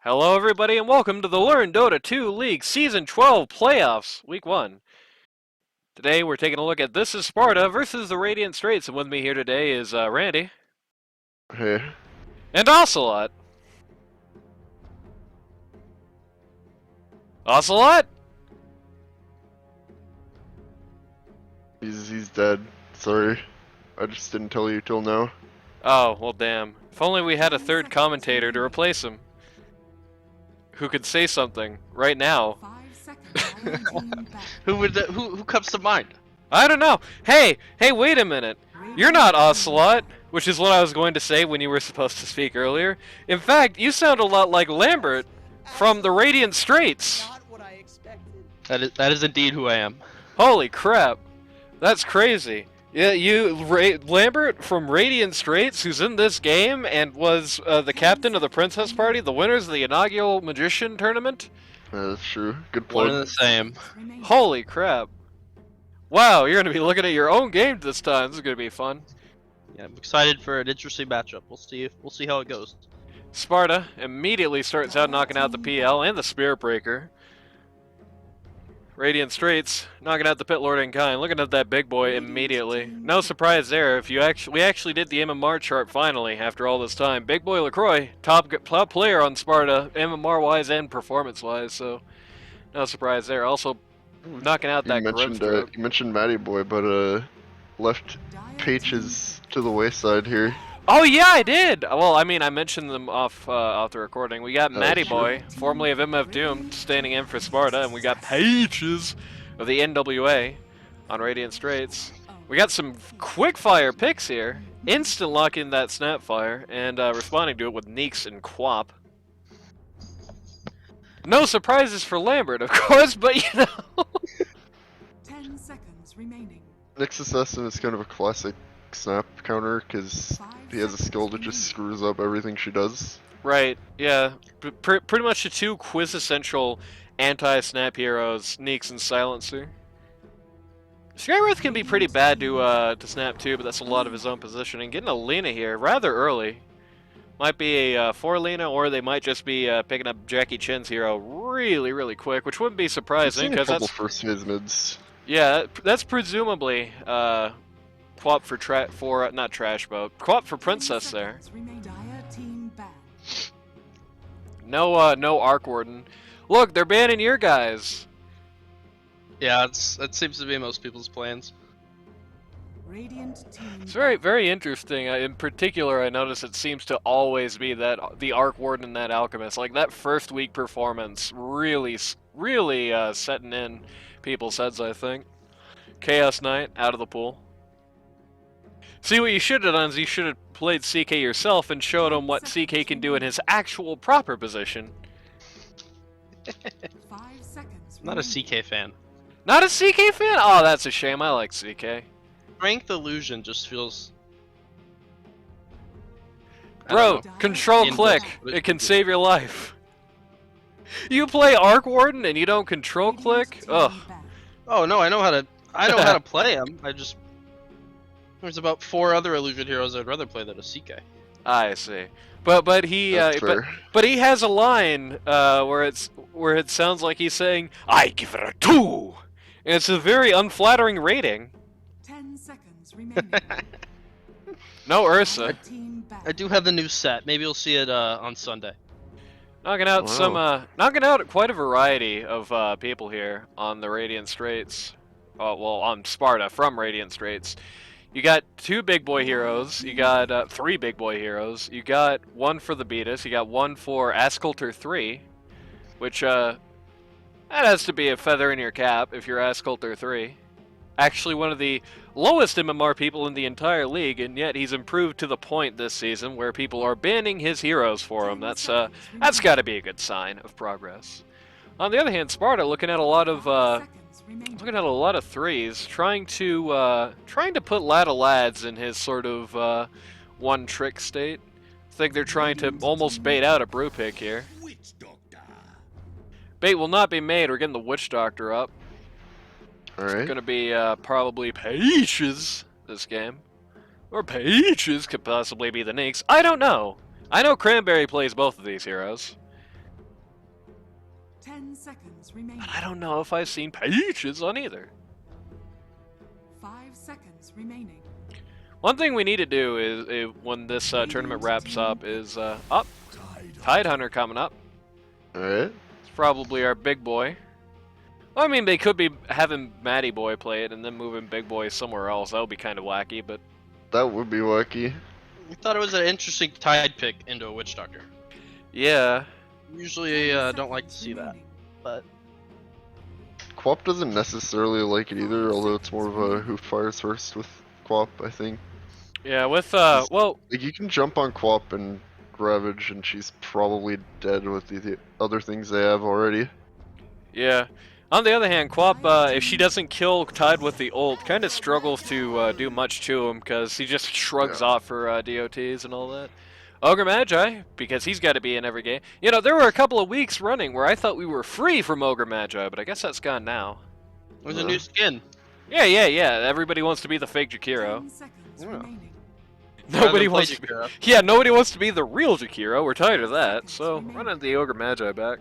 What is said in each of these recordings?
Hello everybody and welcome to the Learn Dota 2 League Season 12 Playoffs, Week 1. Today we're taking a look at This is Sparta versus the Radiant Straits, and with me here today is Randy. Hey. And Ocelot. Ocelot? He's dead. Sorry. I just didn't tell you till now. Oh, well damn. If only we had a third commentator to replace him. Who could say something right now. Who comes to mind? I don't know. Hey, wait a minute. You're not Ocelot, which is what I was going to say when you were supposed to speak earlier. In fact, you sound a lot like Lambert from the Radiant Straits. That is indeed who I am. Holy crap. That's crazy. Yeah, Lambert from Radiant Straits, who's in this game and was the captain of the Princess Party, the winners of the inaugural Magician Tournament. That's true. Good plug. One and the same. Holy crap. Wow, you're going to be looking at your own game this time. This is going to be fun. Yeah, I'm excited for an interesting matchup. We'll see how it goes. Sparta immediately starts out knocking out the PL and the Spirit Breaker. Radiant Straits knocking out the Pit Lord in kind, looking at that big boy immediately. No surprise there. We actually did the MMR chart finally after all this time. Big boy LaCroix, top player on Sparta, MMR wise and performance wise, so no surprise there. Also knocking out that You mentioned Matty Boy, but left Pages to the wayside here. Oh yeah, I did. Well, I mean, I mentioned them off the recording. We got Matty Boy, formerly of MF Doom, standing in for Sparta, and we got Pages of the NWA on Radiant Straits. We got some quick fire picks here, instant locking that Snapfire, and responding to it with Neeks and Quap. No surprises for Lambert, of course, but you know. 10 seconds remaining. Next assassin is kind of a classic snap counter because he has a skill that just screws up everything she does. Right, yeah. Pretty much the two quintessential anti-snap heroes, Neeks and Silencer. Skywrath can be pretty bad to snap too, but that's a lot of his own positioning. Getting a Lena here rather early. Might be a 4 Lena, or they might just be picking up Jackie Chen's hero really quick, which wouldn't be surprising because that's first phase mids. Yeah, that's presumably Quap for not Trash Boat. Quap for Princess there. No Arc Warden. Look, they're banning your guys. Yeah, that seems to be most people's plans. It's very interesting. In particular, I notice it seems to always be that the Arc Warden and that Alchemist, like that first week performance, really setting in people's heads. I think. Chaos Knight out of the pool. See, what you should have done is you should have played CK yourself and showed him what CK can do in his actual proper position. I'm not a CK fan. Not a CK fan? Oh, that's a shame. I like CK. Strength Illusion just feels... Bro, control click. It can save your life. You play Arc Warden and you don't control click? Ugh. Oh no, I know how to play him. There's about 4 other illusion heroes I'd rather play than a CK. I see. But he but he has a line where it sounds like he's saying, "I give it a 2." And it's a very unflattering rating. 10 seconds remaining. No Ursa. I do have the new set. Maybe you'll see it on Sunday. Knocking out knocking out quite a variety of people here on the Radiant Straits. Well, on Sparta from Radiant Straits. You got 2 big boy heroes. You got 3 big boy heroes. You got 1 for the Beatus. You got 1 for Asculter 3, which that has to be a feather in your cap if you're Asculter 3. Actually, one of the lowest MMR people in the entire league, and yet he's improved to the point this season where people are banning his heroes for him. That's got to be a good sign of progress. On the other hand, Sparta looking at a lot of threes, trying to put Lads in his sort of one trick state. I think they're trying to almost bait out a brew pick here. Bait will not be made. We're getting the Witch Doctor up. Alright. It's gonna be probably Pages this game. Or Pages could possibly be the Neeks. I don't know. I know Cranberry plays both of these heroes. 10 seconds remaining. But I don't know if I've seen Peaches on either. 5 seconds remaining. One thing we need to do is when this tournament wraps up is Tide Hunter coming up. Alright. It's probably our big boy. Well, I mean, they could be having Matty Boy play it and then moving Big Boy somewhere else. That would be kind of wacky, but That would be wacky. I thought it was an interesting Tide pick into a Witch Doctor. yeah. Usually, 10 don't like to seconds see that, remaining. but Quap doesn't necessarily like it either, although it's more of a who fires first with Quap, I think. Yeah, with, well, Like, you can jump on Quap and Ravage, and she's probably dead with the other things they have already. yeah. On the other hand, Quap, if she doesn't kill Tide with the ult, kind of struggles to do much to him because he just shrugs Yeah. off her DOTs and all that. Ogre Magi, because he's got to be in every game. You know, there were a couple of weeks running where I thought we were free from Ogre Magi, but I guess that's gone now. there's a new skin. Yeah. Everybody wants to be the fake Jakiro. 10 seconds Yeah. remaining. Nobody Rather than wants play to be. Jakiro. Yeah, nobody wants to be the real Jakiro. We're tired of that. So running the Ogre Magi back.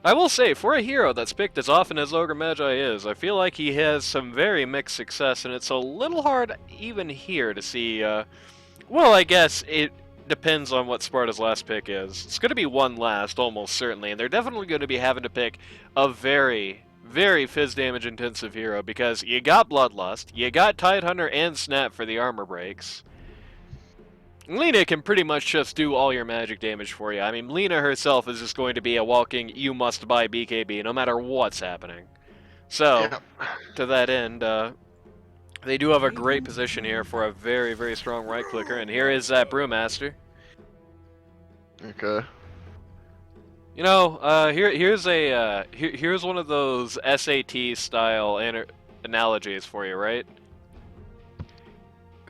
I will say, for a hero that's picked as often as Ogre Magi is, I feel like he has some very mixed success, and it's a little hard even here to see. Well, I guess it depends on what Sparta's last pick is. It's going to be one last, almost certainly, and they're definitely going to be having to pick a very, very fizz damage intensive hero because you got Bloodlust, you got Tidehunter and Snap for the armor breaks. Lena can pretty much just do all your magic damage for you. I mean, Lena herself is just going to be a walking you must buy BKB no matter what's happening. So, to that end, they do have a great position here for a very, very strong right clicker, and here is that Brewmaster. Okay. You know, here's one of those SAT style analogies for you, right?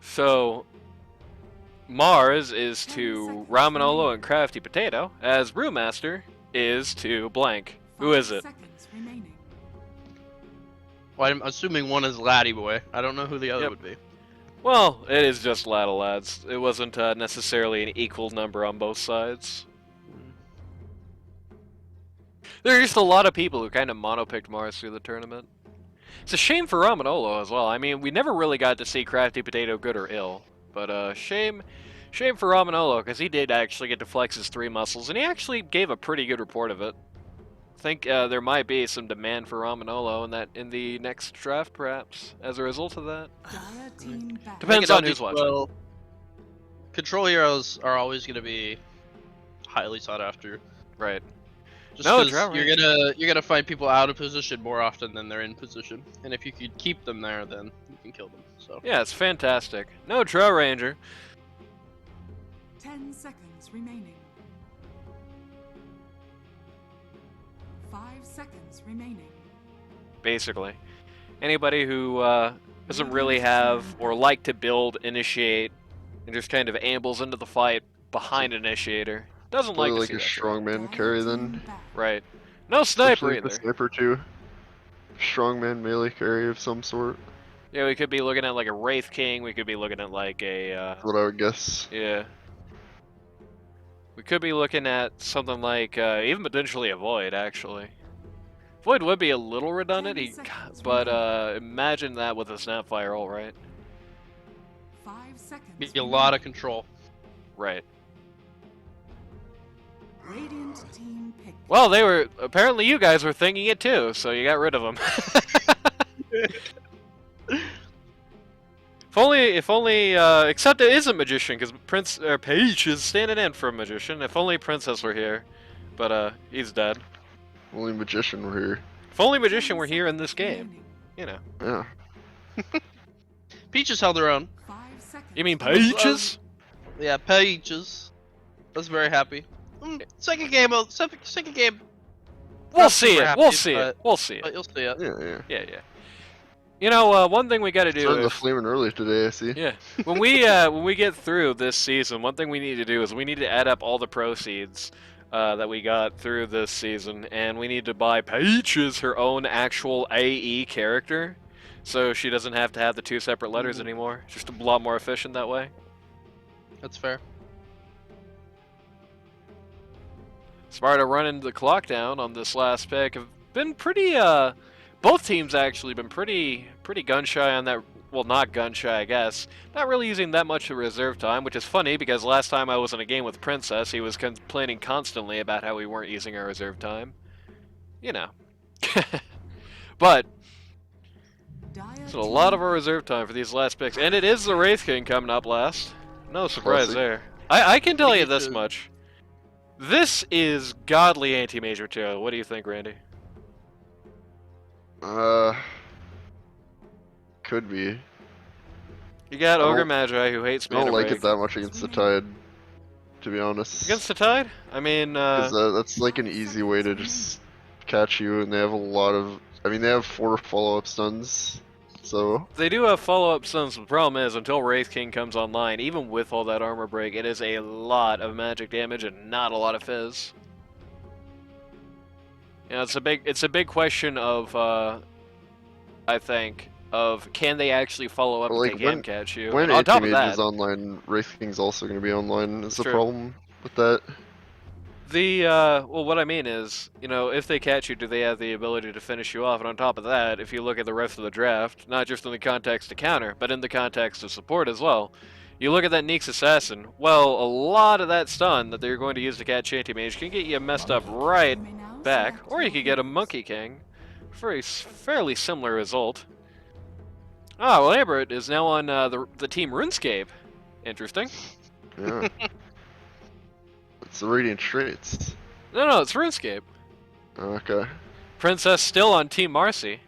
So, Mars is to Ramonolo and Crafty Potato, as Brewmaster is to blank. Who is it? 5 seconds remaining. Well, I'm assuming one is Laddie Boy. I don't know who the other Yep. would be. Well, it is just lads. It wasn't necessarily an equal number on both sides. There are just a lot of people who kind of mono-picked Mars through the tournament. It's a shame for Ramonolo as well. I mean, we never really got to see Crafty Potato good or ill. But shame for Ramonolo, because he did actually get to flex his 3 muscles, and he actually gave a pretty good report of it. I think there might be some demand for Ramonolo in the next draft, perhaps, as a result of that. Dire team back. Depends on who's watching. Well, control heroes are always going to be highly sought after. Right. Just No, 'cause drought you're gonna find people out of position more often than they're in position, and if you could keep them there, then you can kill them. So Yeah, it's fantastic. No, Trail Ranger. 10 seconds remaining. 5 seconds remaining. Basically. Anybody who doesn't really have or like to build Initiate and just kind of ambles into the fight behind Initiator doesn't like Probably to like see a that. strongman carry then. Right. No sniper Especially either. the sniper too. Strongman melee carry of some sort. Yeah, we could be looking at like a Wraith King. We could be looking at like a That's what I would guess. yeah. We could be looking at something like even potentially a Void actually. Void would be a little redundant, 10 seconds but imagine that with a Snapfire ult, right? 5 seconds. be a lot of control. Right. Radiant team pick. Well, they were apparently you guys were thinking it too, so you got rid of them. If only, except it is a magician, because Paige is standing in for a magician. If only Princess were here, but he's dead. Only magician were here. If only magician were here in this game, remaining. you know. Yeah. Peaches held her own. 5 seconds. You mean Pages? Yeah, Peaches. I was very happy. Second game. We'll Not see super it. happy, We'll see it. but- We'll see But it. you'll see it. Yeah. Yeah. You know, one thing we got to do Starting the is, flaming early today, I see. yeah, when we get through this season, one thing we need to do is we need to add up all the proceeds that we got through this season, and we need to buy Peaches her own actual AE character, so she doesn't have to have the 2 separate letters anymore. Just a lot more efficient that way. That's fair. Sparta running the clock down on this last pick have been pretty, both teams actually been pretty gun-shy on that, well, not gun-shy, I guess. Not really using that much of reserve time, which is funny because last time I was in a game with Princess, he was complaining constantly about how we weren't using our reserve time. You know. But, it's a lot of our reserve time for these last picks. And it is the Wraith King coming up last. No surprise Classic. there. I can tell you this much. This is godly anti-mage material. What do you think, Randy? Could be. You got I Ogre don't- Magi who hates I mana don't like break. it that much against the Tide, to be honest. Against the Tide? I mean, 'Cause, that's like an easy way to just catch you, and they have a lot of. I mean, they have 4 follow-up stuns, so they do have follow-up stuns. The problem is, until Wraith King comes online, even with all that armor break, it is a lot of magic damage and not a lot of fizz. You know, it's a big question of, I think, of can they actually follow up Well, if like, they can when- catch you? when And on top of Anti-Mage is that, online, Wraith King's also going to be online. Is the True. problem with that? well, what I mean is, you know, if they catch you, do they have the ability to finish you off? And on top of that, if you look at the rest of the draft, not just in the context of counter, but in the context of support as well, you look at that Neek's Assassin, well, a lot of that stun that they're going to use to catch Anti-Mage can get you messed up right back, or you could get a Monkey King for a fairly similar result. Ah, well, Lambert is now on the team RuneScape. Interesting. Yeah. It's the Radiant Straits. No, it's RuneScape. Okay. Princess still on Team Marcy.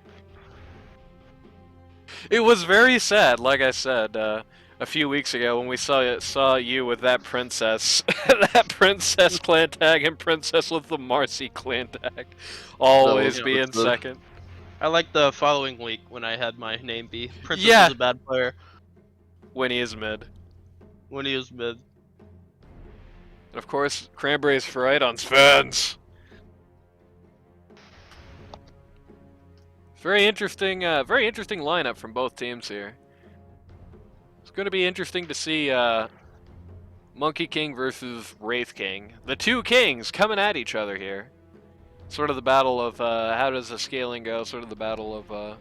It was very sad, like I said, a few weeks ago when we saw you with that princess, that princess clan tag and princess with the Marcy clan tag, always was being what's the- second. I like the following week when I had my name be Princess Yeah. is a bad player When he is mid. when he was mid. And of course, Cranberry's fried on Svens. Very interesting lineup from both teams here. It's going to be interesting to see Monkey King versus Wraith King. The two kings coming at each other here. Sort of the battle of how does the scaling go, sort of the battle of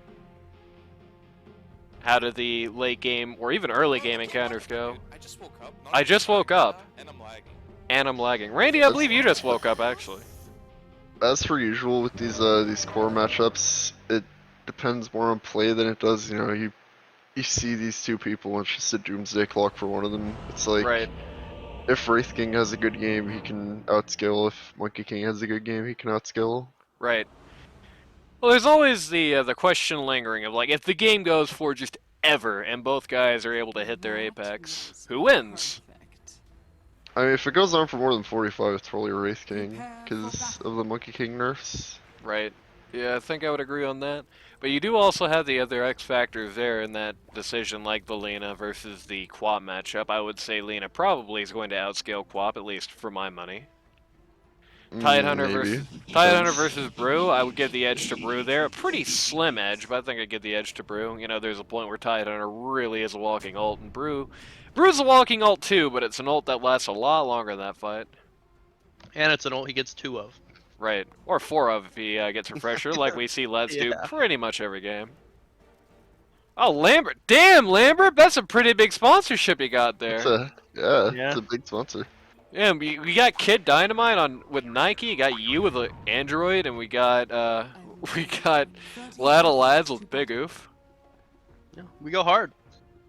how do the late game or even early game encounters go. I just woke up. I just woke up. And I'm lagging. And I'm lagging. Randy, I believe you just woke up actually. As per usual with these core matchups, it depends more on play than it does. You know, you see these two people, and it's just a doomsday clock for one of them. It's like, Right. if Wraith King has a good game, he can outskill. If Monkey King has a good game, he can outskill. Right. Well, there's always the question lingering of like if the game goes for just ever and both guys are able to hit their apex, who wins? I mean, if it goes on for more than 45, it's probably Wraith King, because of the Monkey King nerfs. Right. Yeah, I think I would agree on that. But you do also have the other X factors there in that decision, like the Lena versus the Quap matchup. I would say Lena probably is going to outscale Quap, at least for my money. Tidehunter Maybe. versus Brew, I would give the edge to Brew there. A pretty slim edge, but I think I'd give the edge to Brew. You know, there's a point where Tidehunter really is a walking ult, and Brew's a walking ult too, but it's an ult that lasts a lot longer than that fight. And it's an ult he gets 2 of. Right, or 4 of if he gets Refresher, like we see Let's do Yeah. pretty much every game. Oh, Lambert! Damn, Lambert! That's a pretty big sponsorship you got there. Yeah. It's a big sponsor. Yeah, we got Kid Dynamite with Nike. You got you with an Android, and we got Lad of Lads with Big Oof. Yeah, we go hard.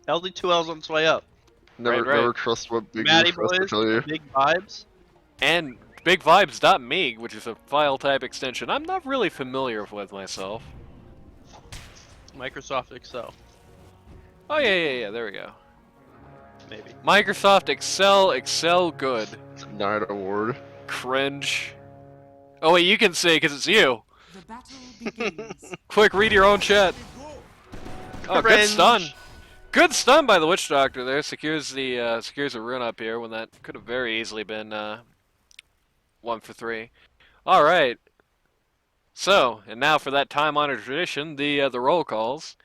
LD2L's on its way up. Never, Right. never trust what Big Matty Oof has to boys, tell you. big vibes. And BigVibes.me, which is a file type extension I'm not really familiar with myself. Microsoft Excel, Oh yeah, there we go. maybe. Microsoft Excel good. Night Award. Cringe. Oh wait, you can say because it's you. The battle begins. Quick, read your own chat. Oh, good Cringe. stun. Good stun by the Witch Doctor there. Secures a rune up here when that could have very easily been 1 for 3. All right. So, and now for that time-honored tradition, the roll calls.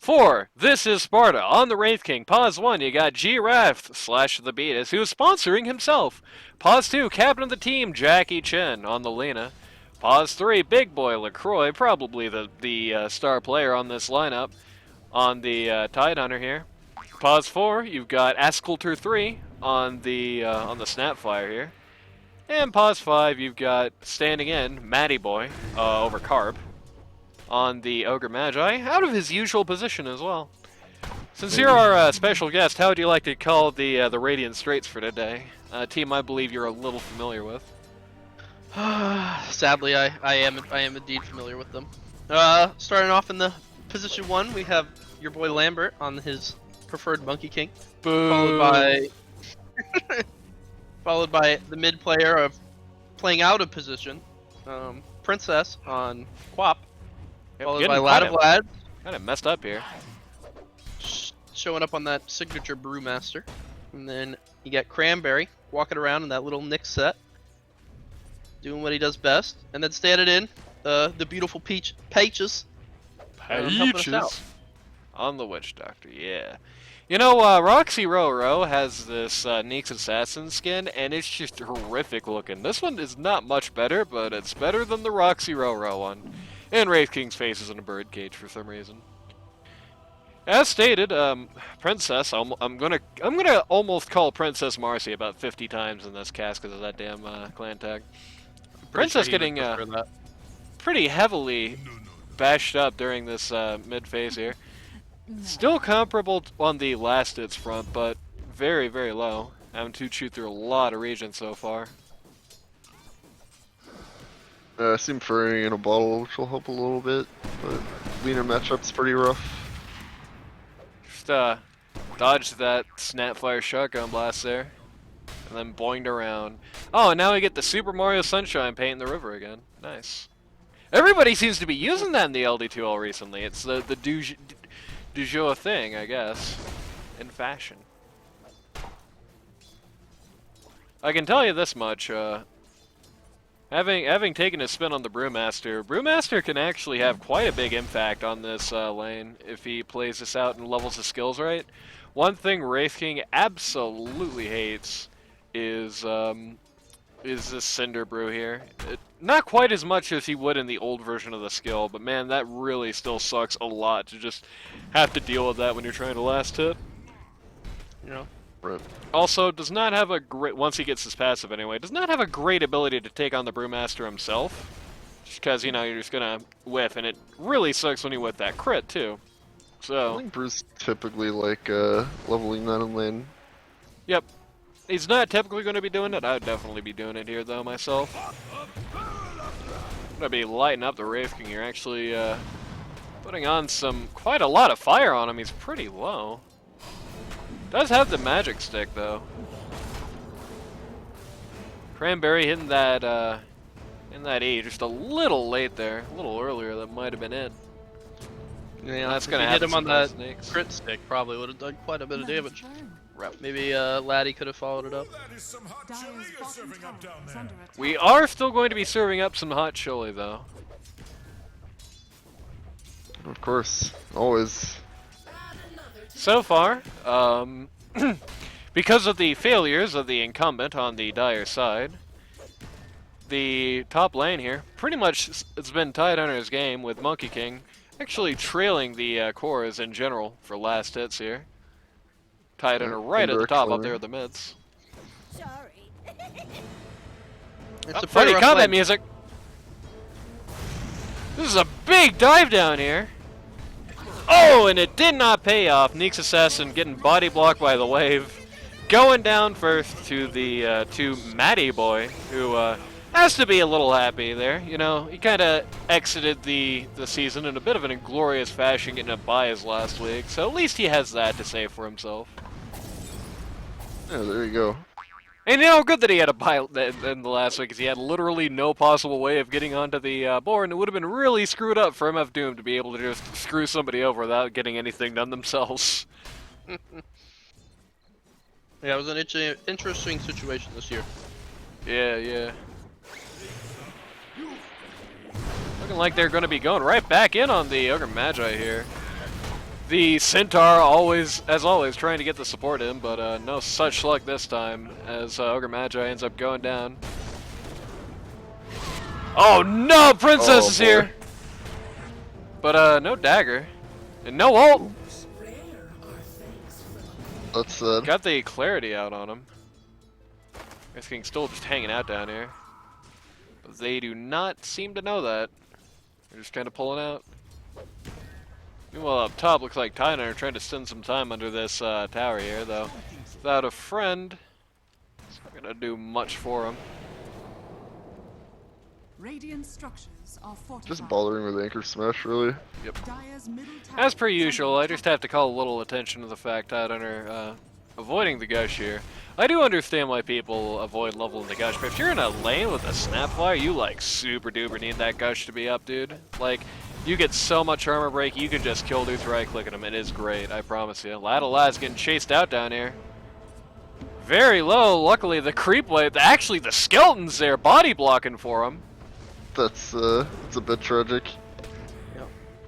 For This Is Sparta on the Wraith King, pause 1, you got G-Raft / the Beatus, who is sponsoring himself. Pause 2, captain of the team, Jackie Chen on the Lena. Pause 3, Big Boy LaCroix, probably the star player on this lineup, on the Tidehunter here. Pause 4, you've got Asculter 3 on the Snapfire here. And pause 5, you've got standing in Matty Boy over Carp on the Ogre Magi, out of his usual position as well. Since you're our special guest, how would you like to call the Radiant Straits for today? A team I believe you're a little familiar with. Sadly, I am indeed familiar with them. Starting off in the position 1, we have your boy Lambert on his preferred Monkey King, Boo. followed by the mid player of playing out of position, Princess on Quap, followed by Lad of Lads, Kind of messed up here. showing up on that signature Brewmaster, and then you got Cranberry walking around in that little Nick set, doing what he does best, and then standing in the beautiful Peaches. helping us out. On the Witch Doctor, yeah. You know, Roxy Roro has this Nyx Assassin skin, and it's just horrific looking. This one is not much better, but it's better than the Roxy Roro one. And Wraith King's face is in a birdcage for some reason. As stated, Princess, I'm gonna almost call Princess Marcy about 50 times in this cast because of that damn clan tag. Princess getting pretty heavily bashed up during this mid phase here. Still comparable on the last hits front, but very, very low. Having to chew through a lot of regions so far. I see him furrying in a bottle, which will help a little bit, but Wiener matchup's pretty rough. Just dodged that Snapfire shotgun blast there, and then boinged around. Oh, and now we get the Super Mario Sunshine paint in the river again. Nice. Everybody seems to be using that in the LD2L recently. It's the du jour thing, I guess, in fashion. I can tell you this much, having taken a spin on the Brewmaster can actually have quite a big impact on this lane if he plays this out and levels his skills right. One thing Wraith King absolutely hates is this Cinder Brew here. Not quite as much as he would in the old version of the skill, but man, that really still sucks a lot to just have to deal with that when you're trying to last hit. You know. Right. Also, does not have a great, once he gets his passive anyway, does not have a great ability to take on the Brewmaster himself. Just because, you know, you're just gonna whiff, and it really sucks when you whiff that crit too. I So, think Bruce typically like leveling that in lane. yep. He's not typically going to be doing it. I would definitely be doing it here, though, myself. Gonna be lighting up the Wraith King here, actually putting on quite a lot of fire on him. He's pretty low. Does have the magic stick, though. Cranberry hitting that E just a little late there. A little earlier, that might have been it. Yeah, That's if gonna you hit happen him on that snakes. crit stick, probably would have done quite a bit of damage. Rep. Maybe Laddie could have followed it up. Dyer's bottom tower is under attack. We are still going to be serving up some hot chili, though. Of course, always. So far, because of the failures of the incumbent on the Dire side, the top lane here, pretty much it's been Tidehunter's game with Monkey King actually trailing the cores in general for last hits here. Tidehunter right at the top up there with the mids. Sorry. It's Oh, a funny pretty rough combat lane. music. This is a big dive down here. Oh, and it did not pay off. Nyx Assassin getting body blocked by the wave. Going down first to the to Matty Boy, who has to be a little happy there. You know, he kind of exited the season in a bit of an inglorious fashion, getting a bye his last week. So at least he has that to say for himself. Yeah, there you go. And you know, good that he had a bye in the last week, because he had literally no possible way of getting onto the board, and it would have been really screwed up for MF Doom to be able to just screw somebody over without getting anything done themselves. Yeah, it was an interesting situation this year. Yeah, yeah. Looking like they're going to be going right back in on the Ogre Magi here. The Centaur always, as always, trying to get the support in, but no such luck this time as Ogre Magi ends up going down. Oh no, Princess is here! But no dagger. And no ult! That's sad. Got the clarity out on him. Guess King's still just hanging out down here. But they do not seem to know that. They're just kind of pulling out. Meanwhile, up top, looks like Tyner are trying to spend some time under this tower here, though. Without a friend, it's not gonna do much for him. Radiant structures are fortified. Just bothering with anchor smash, really. Dire's middle tower As per is usual, under I just have to call a little attention to the fact that under avoiding the gush here. I do understand why people avoid leveling the gush, but if you're in a lane with a snapfire, you like super duper need that gush to be up, dude. Like, you get so much armor break, you can just kill dudes right clicking them. It is great, I promise you. Lad's getting chased out down here. Very low. Luckily, the creep wave, actually the skeleton's there, body blocking for him. That's a bit tragic. Yeah.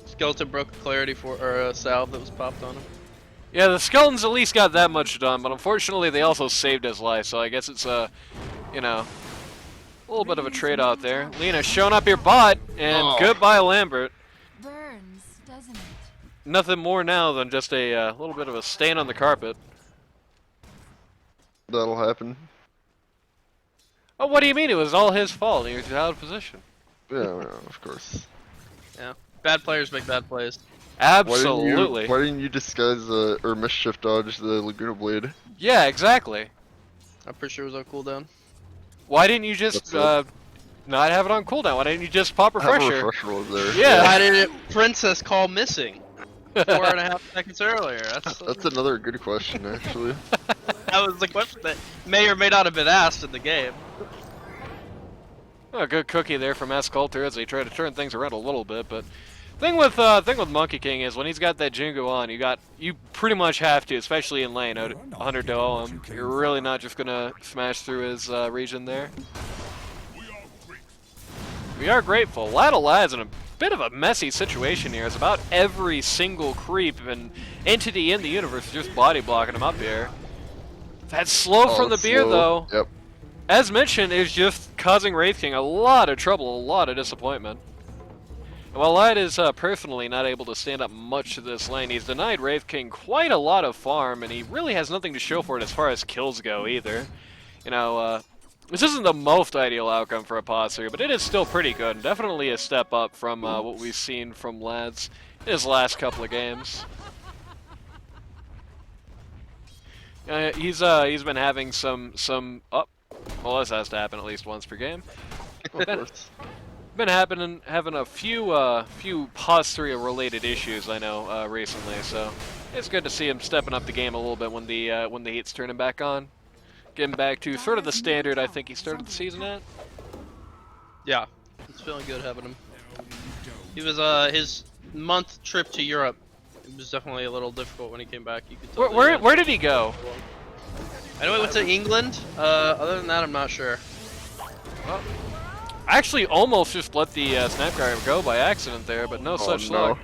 Skeleton broke a clarity for or a salve that was popped on him. Yeah, the skeletons at least got that much done, but unfortunately they also saved his life, so I guess it's you know, a little bit of a trade-off there. Lena showing up your bot, and goodbye Lambert. Burns, doesn't it? Nothing more now than just a little bit of a stain on the carpet. That'll happen. Oh, what do you mean? It was all his fault. He was out of position. Yeah, of course. Yeah. Bad players make bad plays. Absolutely. Why didn't you disguise or mischief dodge the Laguna Blade? Yeah, exactly. I'm pretty sure it was on cooldown. Why didn't you just not have it on cooldown? Why didn't you just pop Have a refresher? refresher was there. Yeah. Why did Princess call missing 4.5 seconds earlier? That's another good question, actually. That was the question that may or may not have been asked in the game. Oh, good cookie there from Asculter as they try to turn things around a little bit, but thing with Monkey King is when he's got that Jingu on, you pretty much have to, especially in lane, 100 to him. You're really not just gonna smash through his region there. We are grateful. Lad's in a bit of a messy situation here. It's about every single creep and entity in the universe is just body blocking him up here. That slow from the beer, though, Yep. as mentioned, is just causing Wraith King a lot of trouble, a lot of disappointment. And while Lad is personally not able to stand up much to this lane, he's denied Wraith King quite a lot of farm, and he really has nothing to show for it as far as kills go either. You know, this isn't the most ideal outcome for a Posser, but it is still pretty good, and definitely a step up from what we've seen from Lads in his last couple of games. He's been having some well, this has to happen at least once per game. Been having a few Posseria related issues, I know, recently, so it's good to see him stepping up the game a little bit when the heat's turning back on. Getting back to sort of the standard I think he started the season at. Yeah, it's feeling good having him. He was his month trip to Europe. It was definitely a little difficult when he came back. You could tell Where did he go? I know he went to England. Other than that, I'm not sure. Well, I actually almost just let the Snapcard go by accident there, but no such luck.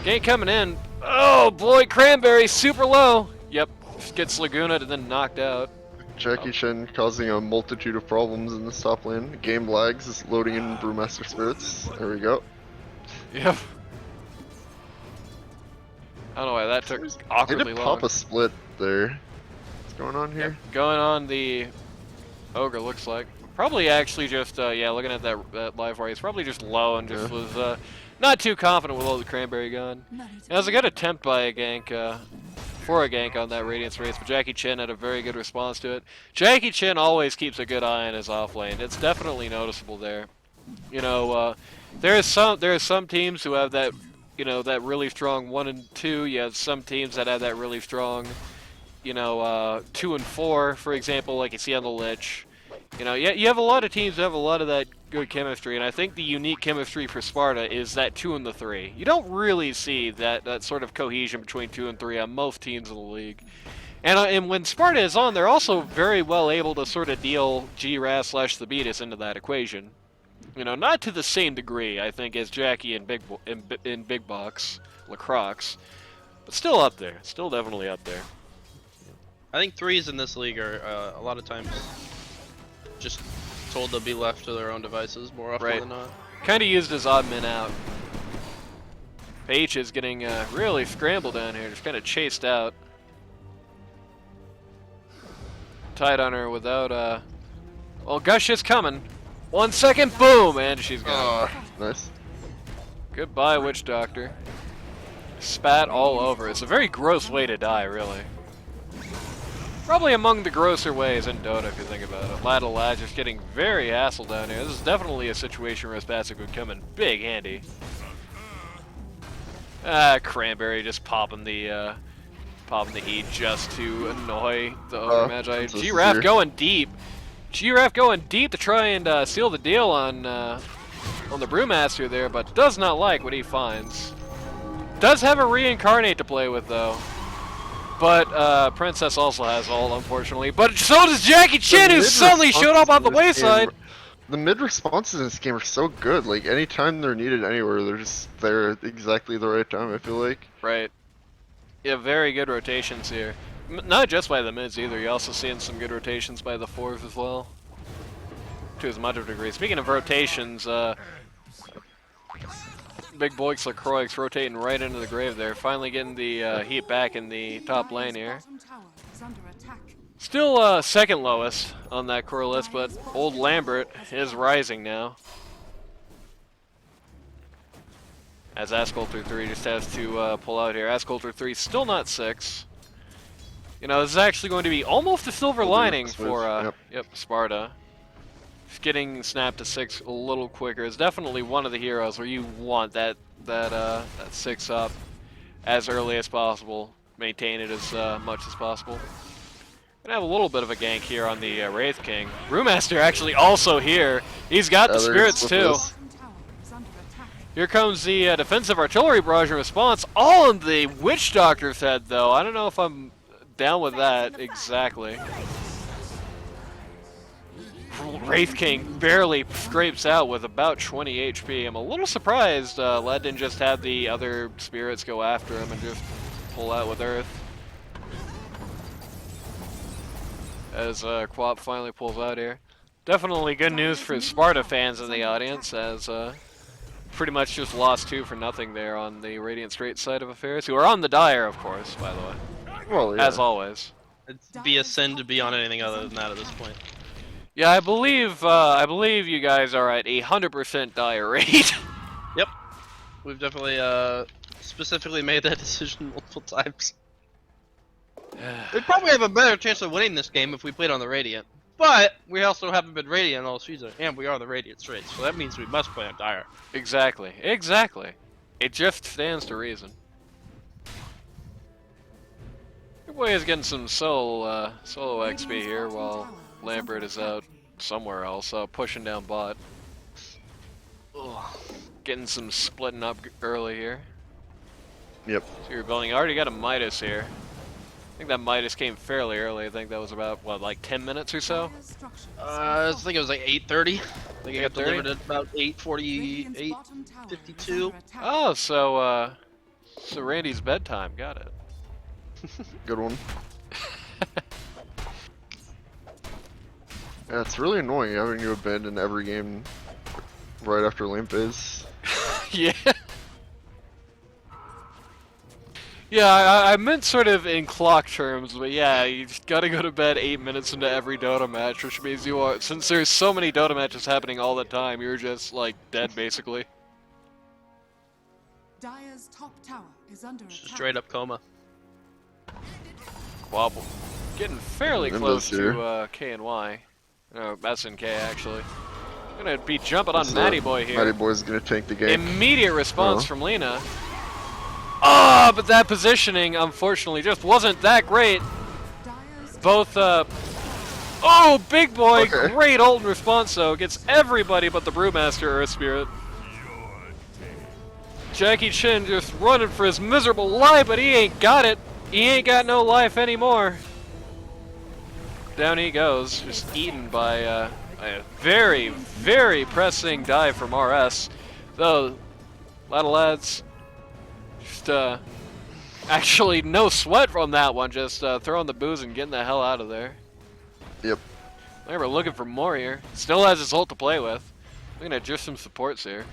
Gank coming in. Oh boy, Cranberry super low. Yep, gets Laguna and then knocked out. Jackie Chen causing a multitude of problems in this top lane. Game lags is loading in Brewmaster Spirits. There we go. Yep. I don't know why that took They awkwardly did long. pop a split there. What's going on here? Yep, going on the Ogre looks like. Probably actually just, yeah, looking at that live wire, he's probably just low and just was not too confident with all the Cranberry gun. It was a good attempt by a gank, for a gank on that Radiance race, but Jackie Chen had a very good response to it. Jackie Chen always keeps a good eye on his off lane. It's definitely noticeable there. You know, there are some teams who have that, you know, that really strong 1 and 2. You have some teams that have that really strong, you know, 2 and 4, for example, like you see on the Lich. You know, you have a lot of teams that have a lot of that good chemistry, and I think the unique chemistry for Sparta is that 2 and the 3. You don't really see that sort of cohesion between 2 and 3 on most teams in the league. And when Sparta is on, they're also very well able to sort of deal GRAS / the Beatus into that equation. You know, not to the same degree, I think, as Jackie in Big Box, Lacroix, but still up there. Still definitely up there. I think threes in this league are a lot of times just told to be left to their own devices more often than not. Kind of used as odd men out. H is getting really scrambled down here, just kind of chased out. Tied on her without, well, Gush is coming. 1 second, boom, and she's gone. Nice. Goodbye, Witch Doctor. Spat all over. It's a very gross way to die, really. Probably among the grosser ways in Dota, if you think about it. Lad to lad, just getting very hassled down here. This is definitely a situation where Spastic would come in big handy. Cranberry just popping the E just to annoy the other Magi. Giraffe going deep. Giraffe going deep to try and seal the deal on the Brewmaster there, but does not like what he finds. Does have a reincarnate to play with though. But Princess also has ult, unfortunately. But so does Jackie Chen, who suddenly showed up off the wayside. The mid responses in this game are so good. Like anytime they're needed anywhere, they're just there at exactly the right time. I feel like. Right. Yeah, very good rotations here. Not just by the mids either. You're also seeing some good rotations by the fours as well. To as much of a degree. Speaking of rotations, Big Boix Lacroix rotating right into the grave there. Finally getting the heat back in the top lane here. Still second lowest on that core list, but old Lambert is rising now. As Asculter 3 just has to pull out here. Asculter 3 still not 6. You know, this is actually going to be almost a silver lining for Sparta. Just getting snapped to 6 a little quicker is definitely one of the heroes where you want that 6 up as early as possible. Maintain it as much as possible. Gonna have a little bit of a gank here on the Wraith King. Brewmaster actually also here. He's got the spirits too. Here comes the defensive artillery barrage in response. All on the Witch Doctor's head though. I don't know if I'm down with that exactly. Wraith King barely scrapes out with about 20 HP. I'm a little surprised Led didn't just have the other spirits go after him and just pull out with Earth. As Quap finally pulls out here. Definitely good news for Sparta fans in the audience, as pretty much just lost 2 for nothing there on the Radiant Straits side of affairs, who are on the Dire, of course, by the way. Well, yeah. As always. It'd be a sin to be on anything other than that at this point. Yeah, I believe you guys are at 100% Dire rate. Yep. We've definitely specifically made that decision multiple times. We'd probably have a better chance of winning this game if we played on the Radiant. But we also haven't been Radiant all season, and we are the Radiant Straits, so that means we must play on Dire. Exactly. Exactly. It just stands to reason. Your boy is getting some solo XP here while Lambert is out somewhere else, pushing down bot. Ugh. Getting some splitting up early here. Yep. So you're building. Already got a Midas here. I think that Midas came fairly early. I think that was about, what, like 10 minutes or so? I think it was like 8:30. I think it got delivered at about 8:48, 8:52. Oh, so Randy's bedtime. Got it. Good one. Yeah, it's really annoying having to abandon every game right after lane phase. Yeah. Yeah, I meant sort of in clock terms, but yeah, you just gotta go to bed 8 minutes into every Dota match, which means you are, since there's so many Dota matches happening all the time, you're just, like, dead, basically. Dire's top tower is under attack. Straight up coma. Wobble. Getting fairly close to K and Y. No, S and K, actually. Gonna be jumping on Matty Boy here. Matty Boy's gonna tank the game. Immediate response from Lena. Ah, but that positioning, unfortunately, just wasn't that great. Both, oh, Big Boy, great ult in response, though. Gets everybody but the Brewmaster Earth Spirit. Jackie Chen just running for his miserable life, but he ain't got it. He ain't got no life anymore. Down he goes, just eaten by A very, very pressing dive from RS. Though, a lot of lads just, actually no sweat from that one, just throwing the booze and getting the hell out of there. Yep. We're looking for more here. Still has his ult to play with. We're gonna just some supports here.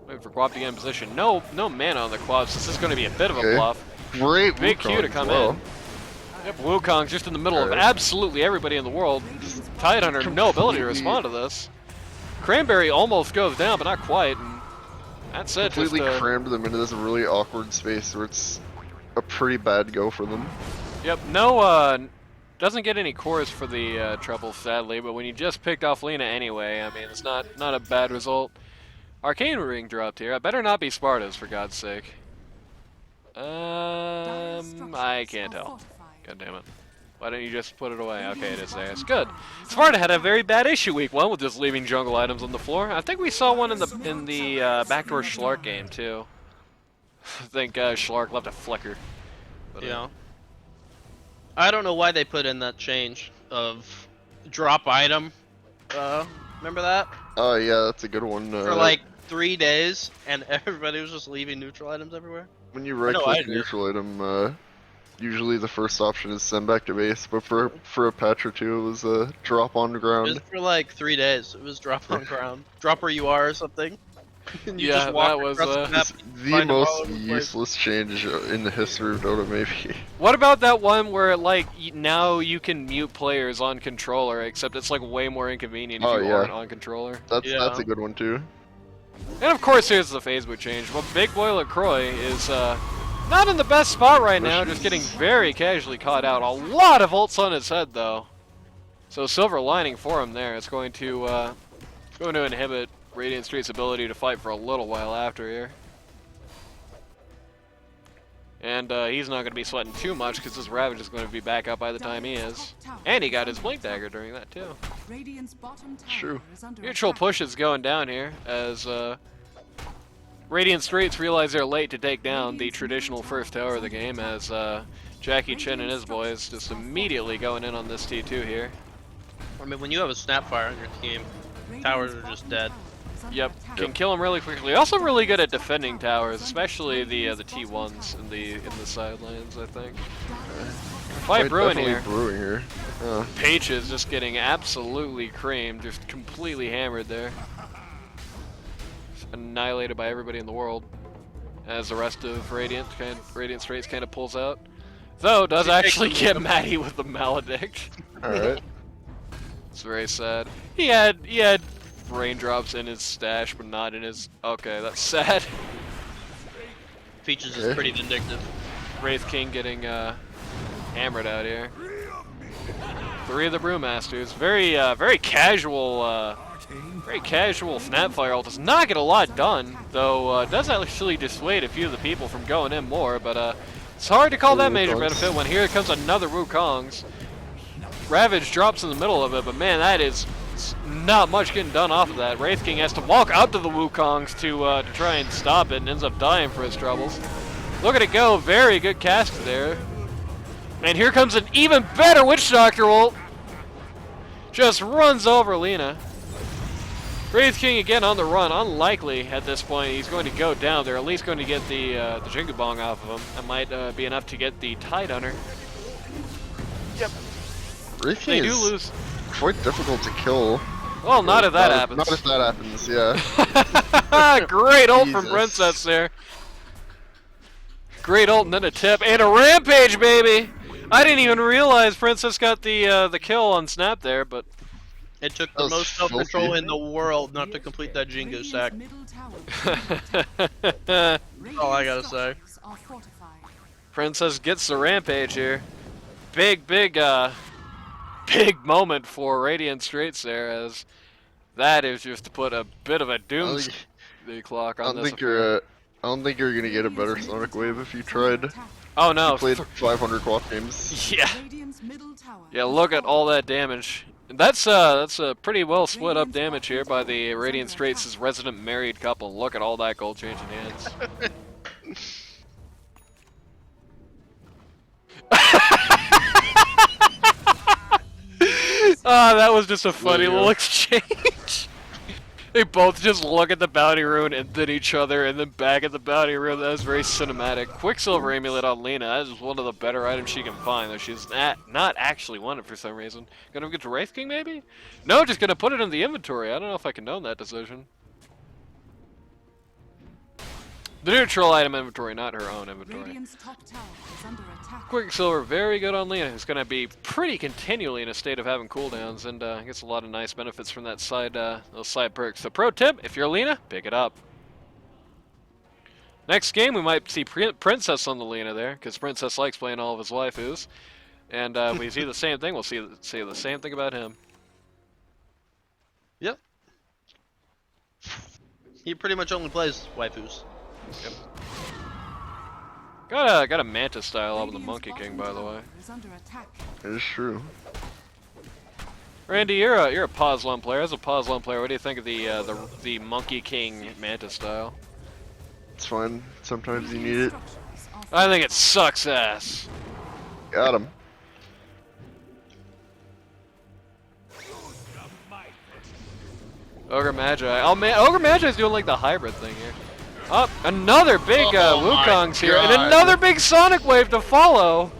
Waiting for Quap to get in position. No mana on the Quaps. This is gonna be a bit of a Okay. bluff. Great Big Wukong Q to as come well. in. Yep, Wukong's just in the middle of Alright. absolutely everybody in the world. Tidehunter, no ability to respond to this. Cranberry almost goes down, but not quite. And that's it. Completely Just, crammed them into this really awkward space where it's a pretty bad go for them. Yep, no, doesn't get any cores for the trouble, sadly, but when you just picked off Lena anyway, I mean, it's not a bad result. Arcane Ring dropped here. I better not be Sparta's, for God's sake. I can't tell. God damn it. Why don't you just put it away? Okay, it is there. It's good. Sparta had a very bad issue week 1 with just leaving jungle items on the floor. I think we saw one in the backdoor Schlark game, too. I think Schlark left a flicker. But, Yeah. I don't know why they put in that change of drop item. Remember that? Oh yeah, that's a good one. For like 3 days, and everybody was just leaving neutral items everywhere. When you I know I right-click a do. neutral item, usually the first option is send back to base, but for a patch or two, it was drop on the It ground. was for like 3 days. It was drop on ground. Drop where you are or something. And you Yeah, just walk that was, across the map It's and the find them all most over the place. useless change in the history of Dota, maybe. What about that one where, like, now you can mute players on controller, except it's, like, way more inconvenient if Oh, you yeah. aren't on controller? That's Yeah. a good one too. And of course, here's the Facebook change. Well, Big Boy LaCroix is not in the best spot right now, just getting very casually caught out. A lot of ults on his head, though. So silver lining for him there. It's going to inhibit Radiant Straits' ability to fight for a little while after here. And he's not going to be sweating too much because his Ravage is going to be back up by the time he is. And he got his Blink Dagger during that, too. Radiant's bottom tower True. is under Neutral attack. push is going down here as Radiant Straits realize they're late to take down the traditional first tower of the game as Jackie Chen and his boys just immediately going in on this T2 here. I mean, when you have a Snapfire on your team, towers are just dead. Is under Yep, attack. can kill them really quickly. Also really good at defending towers, especially the T1s in the sidelines, I think. Fight brewing definitely here. brewing here. Paige is just getting absolutely creamed, just completely hammered there. Just annihilated by everybody in the world. As the rest of Radiant Straits kind of pulls out. Though, does actually get Maddie with the Maledict. Alright. It's very sad. He had raindrops in his stash, but not in his... Okay, that's sad. Peaches is pretty vindictive. Wraith King getting hammered out here. 3 of the Brewmasters. Very casual Snapfire ult. Does not get a lot done, though does actually dissuade a few of the people from going in more, but it's hard to call that major benefit when here comes another Wukong's. Ravage drops in the middle of it, but man, that is not much getting done off of that. Wraith King has to walk up to the Wukongs to try and stop it and ends up dying for his troubles. Look at it go. Very good cast there. And here comes an even better Witch Doctor ult. Just runs over Lena. Wraith King again on the run. Unlikely at this point he's going to go down. They're at least going to get the Jingle Bong off of him. That might be enough to get the Tidehunter. Yep. Wraith They King do is lose. quite difficult to kill. Well, not if that happens. Not if that happens, yeah. Great ult from Jesus. Princess there. Great ult and then a tip and a rampage, baby. I didn't even realize Princess got the kill on Snap there, but It took That the was most self-control filthy. in the world not to complete that Jingo Radiant's sack. middle tower is under attack. all I Radiant's gotta say. structures are fortified. Princess gets the rampage here. Big moment for Radiant Straits there, as that is just to put a bit of a doomsday clock I on don't this. think you're gonna get a better Sonic Wave if you tried. Oh no! You played 500 quad games. Yeah, Radiant's middle tower yeah. is Look at all fortified. that damage. That's a pretty well split up damage here by the Radiant Straits' resident married couple. Look at all that gold changing hands. Ah, that was just a funny Really, little exchange. They both just look at the bounty rune and then each other and then back at the bounty rune. That was very cinematic. Quicksilver amulet on Lena. That is one of the better items she can find, though she's not actually wanted for some reason. Gonna get to Wraith King, maybe? No, just gonna put it in the inventory. I don't know if I condone that decision. The neutral item inventory, not her own inventory. Radiant's top tower is under attack. Quicksilver, very good on Lena, who's going to be pretty continually in a state of having cooldowns, and gets a lot of nice benefits from that side, those side perks. So pro tip, if you're Lena, pick it up. Next game, we might see Princess on the Lena there, because Princess likes playing all of his waifus. And if we see the same thing, we'll see the same thing about him. Yep. He pretty much only plays waifus. Yep. Got a Manta style up in the Monkey King, by the way. Is under attack. It is true. Randy, you're a Pazlon player. As a Pazlon player, what do you think of the Monkey King Manta style? It's fine. Sometimes you need it. I think it sucks ass. Got him. Ogre Magi. Oh man, Ogre Magi's doing like the hybrid thing here. Oh, another big Wukong's here, and another big Sonic Wave to follow.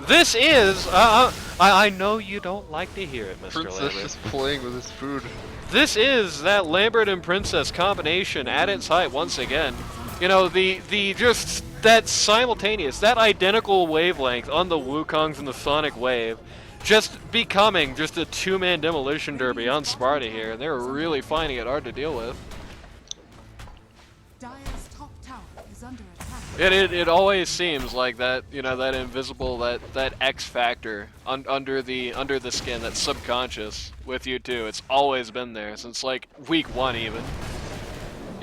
This is, I know you don't like to hear it, Mr. Princess Lambert. just playing with his food. This is that Lambert and Princess combination at its height once again. You know, the just that simultaneous, that identical wavelength on the Wukongs and the Sonic Wave, just becoming just a two-man demolition derby on Sparta here. They're really finding it hard to deal with. Dire's top tower is under attack. It always seems like that, you know, that invisible, that X factor under the skin, that subconscious with you too. It's always been there since like week 1 even.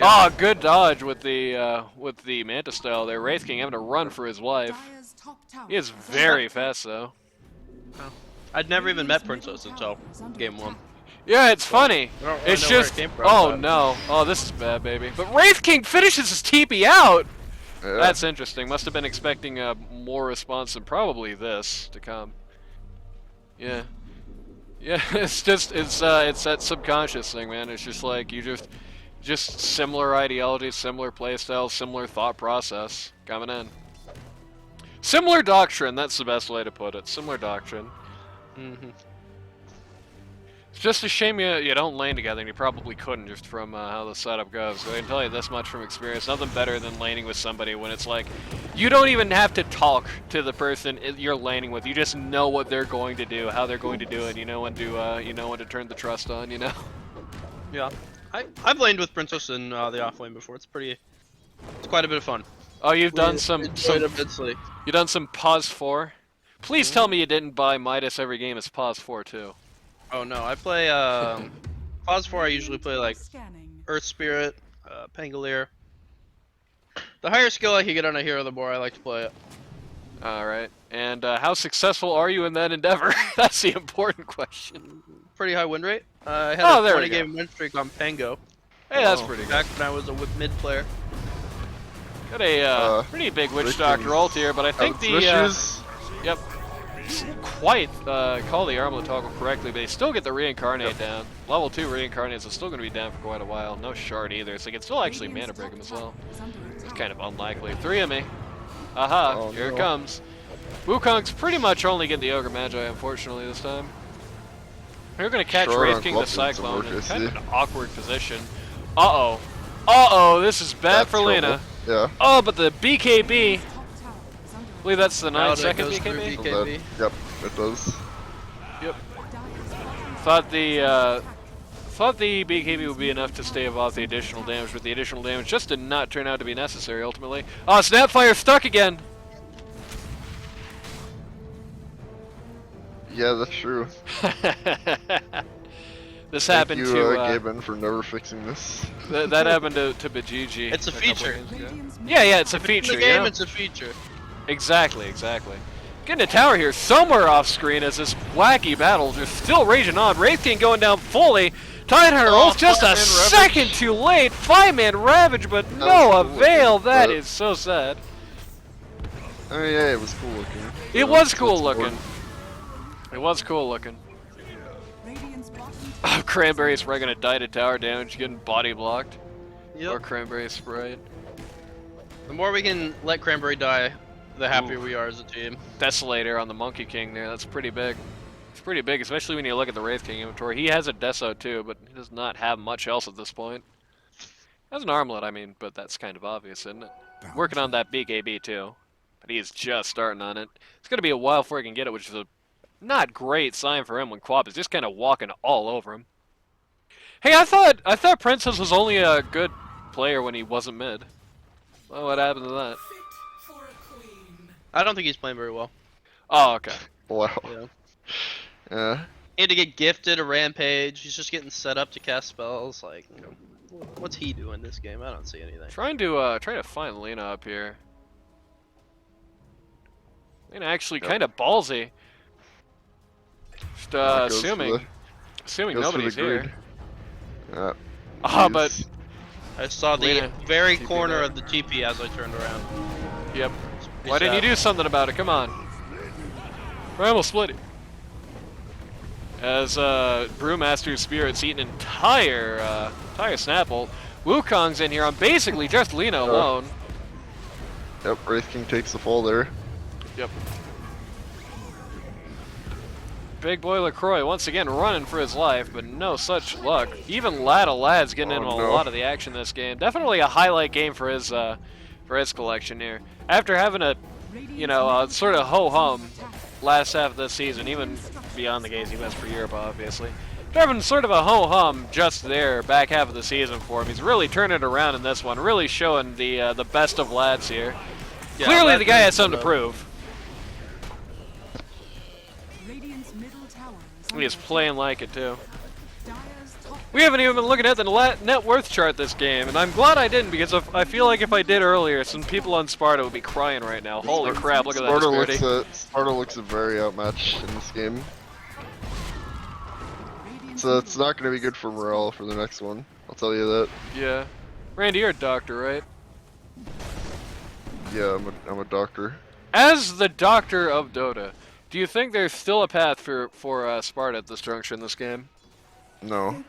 Ah, good dodge with the Manta style there. Wraith King having to run for his life. Dire's top tower He is very fast though. I'd never even met Princess until game 1. Yeah, it's funny. I don't really It's know where it just, came from, oh but- no, oh this is bad, baby. But Wraith King finishes his TP out. Yeah. That's interesting. Must have been expecting more response than probably this to come. Yeah, yeah. It's that subconscious thing, man. It's just like you just similar ideology, similar playstyle, similar thought process coming in. Similar doctrine. That's the best way to put it. Similar doctrine. Mm-hmm. It's just a shame you don't lane together, and you probably couldn't just from how the setup goes. So I can tell you this much from experience, nothing better than laning with somebody when it's like, you don't even have to talk to the person you're laning with. You just know what they're going to do, how they're going to do it. You know when to turn the trust on, you know? Yeah. I've laned with Princess in the off lane before. It's quite a bit of fun. Oh, you've done some Enjoyed it immensely. you've done some pause 4? Please tell me you didn't buy Midas every game as pause 4 too. Oh no, I play Pause 4 I usually play like Scanning. Earth Spirit, Pangolier. The higher skill I can get on a hero, the more I like to play it. Alright. And how successful are you in that endeavor? That's the important question. Pretty high win rate. I had Oh, a there we 20 game win streak on Pango. Hey, that's Oh. pretty good. Back when I was a mid player. Got a pretty big Witch Doctor ult here, but I think the yep, quite call the Armlet toggle correctly, but they still get the reincarnate down. Level 2 reincarnates is still going to be down for quite a while. No shard either, so they can still actually mana break him as well. It's kind of unlikely. 3 of me. Aha, Oh, here it no. comes. Wukong's pretty much only getting the Ogre Magi, unfortunately, this time. They're going to catch Shard Wraith on King the Glutton's some Cyclone work, in I kind of see. an awkward position. Uh-oh. Uh-oh, this is bad That's for trouble. Lena. Yeah. Oh, but the BKB, Top tower is under I believe that's the Now 9-second that goes through BKB. So BKB. that, yep, it does. Yep. Dire's bottom Thought the BKB would be enough to stave off the additional damage, but the additional damage just did not turn out to be necessary ultimately. Oh, Snapfire stuck again! Yeah, that's true. This Thank happened you, to Gaben, for never fixing this. that happened to Bajiji. It's a couple feature. games ago. Radiant's Yeah, yeah, it's a In feature. the You game, know? it's a feature. Exactly, exactly. Getting a tower here somewhere off screen as this wacky battle just still raging on. Wraith King going down fully. Tidehunter ult just a 5-man second Ravage. too late. 5-man Ravage, but no was cool avail. looking, That but- is so sad. I mean, yeah, it was cool looking. It was cool looking. It was cool looking. Radiant's bottom Oh, Cranberry's probably gonna die to tower damage, getting body blocked. Yep. Or Cranberry sprayed. The more we can let Cranberry die, the happier we are as a team. Desolator on the Monkey King there, that's pretty big. It's pretty big, especially when you look at the Wraith King inventory. He has a Deso too, but he does not have much else at this point. Has an armlet, I mean, but that's kind of obvious, isn't it? Working on that BKB too, but he's just starting on it. It's gonna be a while before he can get it, which is a not great sign for him when Quap is just kind of walking all over him. Hey, I thought Princess was only a good player when he wasn't mid. Well, what happened to that? I don't think he's playing very well. Oh, okay. Wow. Yeah. Yeah. He had to get gifted a rampage. He's just getting set up to cast spells. Like, you know, what's he doing this game? I don't see anything. Trying to find Lena up here. Lena actually kind of ballsy. Just Goes for assuming goes for the nobody's here. grid. Yeah. Ah, He's- but I saw the Lena, very TP corner there. of the TP as I turned around. yep. Why didn't you do something about it? Come on. Primal split it. As Brewmaster's Spirit's eating entire Snapple. Wukong's in here on basically just Lena alone. Yep, Wraith King takes the fall there. Yep. Big boy LaCroix once again running for his life, but no such luck. Even Lad's getting in Oh, on no. a lot of the action this game. Definitely a highlight game for his collection here. After having a, you know, sort of ho-hum last half of this season, even beyond the games he missed for Europe, obviously. Having sort of a ho-hum just there, back half of the season for him. He's really turning it around in this one, really showing the best of lads here. Yeah, Clearly, Lad the guy has needs something to to- prove. Radiant's middle tower is He is under playing like it too. Dire's top We haven't even been looking at the net worth chart this game, and I'm glad I didn't because I feel like if I did earlier, some people on Sparta would be crying right now. Holy crap! Look at that disparity. Sparta looks very outmatched in this game. Radiant's So it's middle not going to be good for morale for the next one. I'll tell you that. Yeah, Randy, you're a doctor, right? Yeah, I'm a doctor. As the doctor of Dota, do you think there's still a path for Sparta at this juncture in this game? No.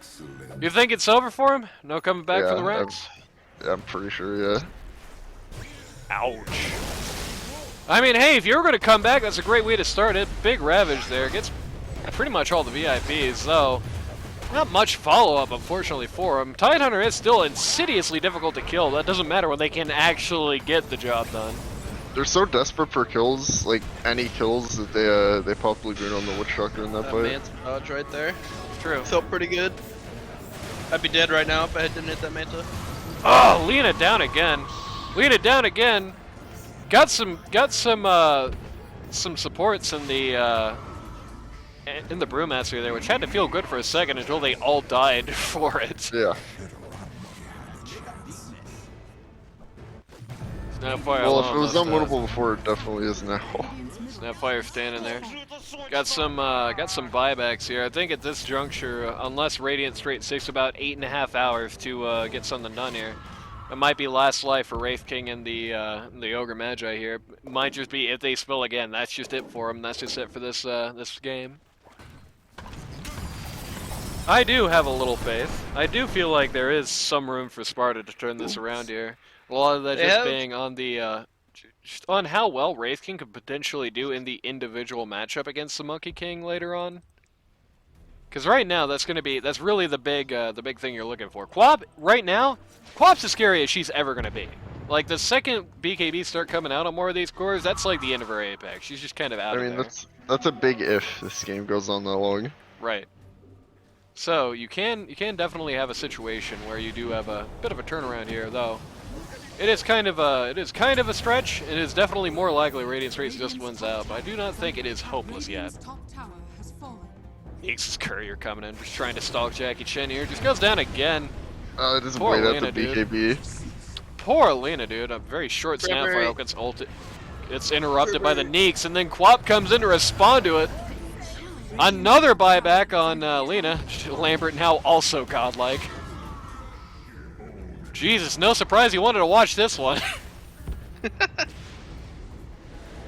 You think it's over for him? No coming back from the Yeah, ranks? I'm pretty sure, yeah. Ouch. I mean, hey, if you're going to come back, that's a great way to start it. Big Ravage there. Gets pretty much all the VIPs, though. Not much follow-up, unfortunately, for him. Tidehunter is still insidiously difficult to kill. That doesn't matter when they can actually get the job done. They're so desperate for kills, like any kills, that they pop blue green on the Witchstalker in that That fight. man's dodge right there. True. Felt pretty good. I'd be dead right now if I didn't hit that manta. Oh, Lena down again. Lena down again. Got some supports in the Brewmaster there, which had to feel good for a second until they all died for it. Yeah. Snapfire Well, if alone, it was that's unwinnable before, it definitely is now. Radiant's middle Snapfire standing there. Got some buybacks here. I think at this juncture, unless Radiant Straits takes about 8.5 hours to get something done here, it might be last life for Wraith King and the Ogre Magi here. It might just be if they spill again. That's just it for them. That's just it for this this game. I do have a little faith. I do feel like there is some room for Sparta to turn this around here. A lot of that just Yeah. being on the just on how well Wraith King could potentially do in the individual matchup against the Monkey King later on. Because right now that's really the big thing you're looking for. Quap right now, Quap's as scary as she's ever gonna be. Like the second BKB start coming out on more of these cores, that's like the end of her apex. She's just kind of out I of mean, there. that's a big if this game goes on that long. Right. So you can definitely have a situation where you do have a bit of a turnaround here, though. It is kind of a stretch. It is definitely more likely Radiant Straits just wins out, but I do not think it is hopeless yet. Radiant's top tower has fallen. Aces Courier coming in, just trying to stalk Jackie Chen here. Just goes down again. It is Poor wait out Lena, the dude. BKB. Poor Lena, dude. A very short Cranberry. Snapfire gets ulted. It's interrupted by the Neeks, and then Quap comes in to respond to it. Another buyback on Lena. Lambert now also godlike. Jesus, no surprise you wanted to watch this one.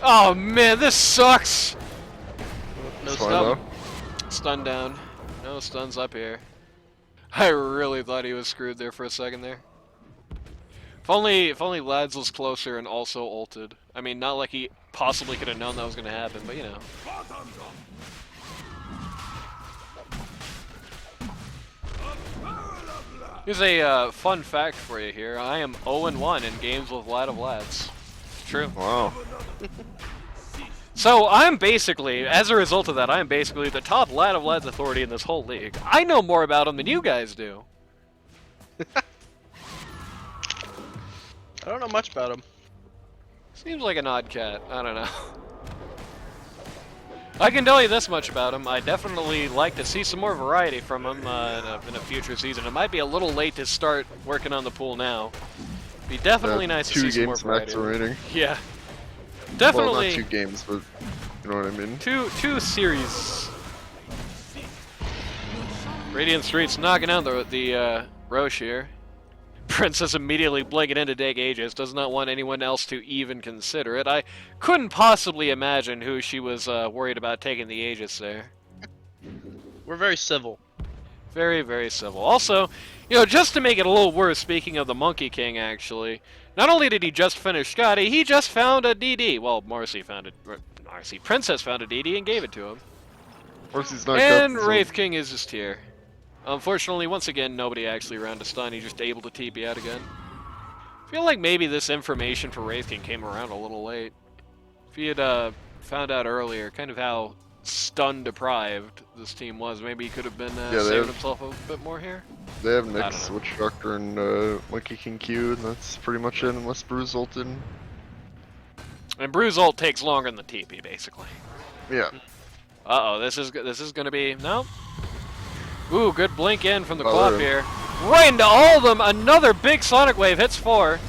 Oh man, this sucks. No It's fine, stun. though. Stun down. No stuns up here. I really thought he was screwed there for a second there. If only Lads was closer and also ulted. I mean, not like he possibly could have known that was going to happen, but you know. Here's a fun fact for you here. I am 0-1 in games with Lad of Lads. It's true. Wow. So I'm basically, as a result of that, I am basically the top Lad of Lads authority in this whole league. I know more about him than you guys do. I don't know much about him. Seems like an odd cat. I don't know. I can tell you this much about him. I definitely like to see some more variety from him in a future season. It might be a little late to start working on the pool now. Be definitely nice to see some more 2 games max variety. remaining. Yeah. Well, Definitely. not 2 games, but you know what I mean. Two series. Radiant Straits knocking out the Roche here. Princess immediately blinking in to take Aegis, does not want anyone else to even consider it. I couldn't possibly imagine who she was worried about taking the Aegis there. We're very civil. Very, very civil. Also, you know, just to make it a little worse, speaking of the Monkey King, actually, not only did he just finish Scotty, he just found a DD. Well, Princess found a DD and gave it to him. Marcy's not And cut, so- Wraith King is just here. Unfortunately, once again, nobody actually around to stun. He's just able to TP out again. I feel like maybe this information for Wraith King came around a little late. If he had found out earlier, kind of how stun deprived this team was, maybe he could have been saving himself a bit more here. They have I Nyx, don't know. Witch Doctor, and Monkey King Q, and that's pretty much it, unless Bruise ulted. And Bruise ult takes longer than the TP, basically. Yeah. Uh-oh, this is gonna be... No. Ooh, good blink in from the Oh, Quap there. here. Right into all of them! Another big Sonic Wave, hits 4.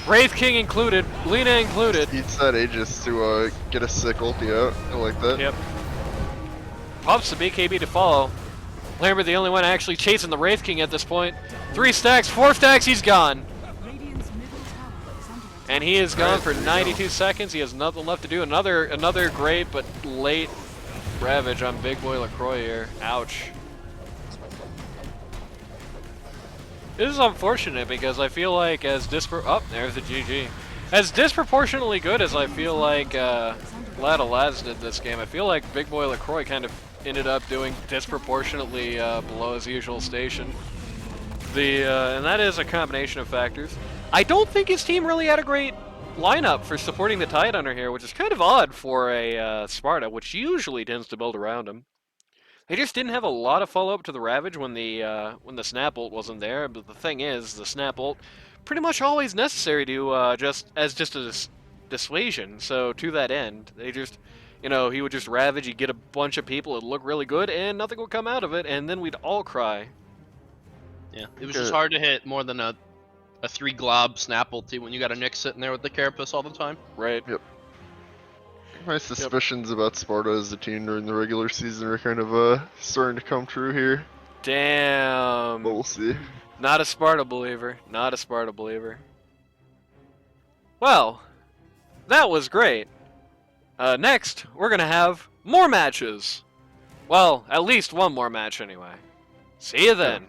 Wraith King included, Lena included. Eats that Aegis to get a sick ulti out. I like that. Yep. Pops the BKB to follow. Lambert the only one actually chasing the Wraith King at this point. 3 stacks, 4 stacks, he's gone. Radiant's middle tower is under attack. And he is gone Alright, for there you go. 92 seconds. He has nothing left to do. Another great but late ravage on Big Boy LaCroix here. Ouch. This is unfortunate because I feel like there's the GG. As disproportionately good as I feel like Lad of Lads did this game, I feel like Big Boy LaCroix kind of ended up doing disproportionately below his usual station. And that is a combination of factors. I don't think his team really had a great lineup for supporting the Tidehunter here, which is kind of odd for a Sparta, which usually tends to build around him. They just didn't have a lot of follow-up to the Ravage when the Snap Ult wasn't there, but the thing is, the Snap Ult pretty much always necessary to just a dissuasion, so to that end, they just, you know, he would just Ravage, he'd get a bunch of people, it'd look really good, and nothing would come out of it, and then we'd all cry. Yeah, it was just hard to hit more than a 3 glob snap ulti when you got a Nyx sitting there with the Carapace all the time. Right. My suspicions about Sparta as a team during the regular season are kind of starting to come true here, Damn. but we'll see. Not a Sparta believer. Not a Sparta believer. Well, that was great. Next, we're going to have more matches. Well, at least one more match anyway. See you then.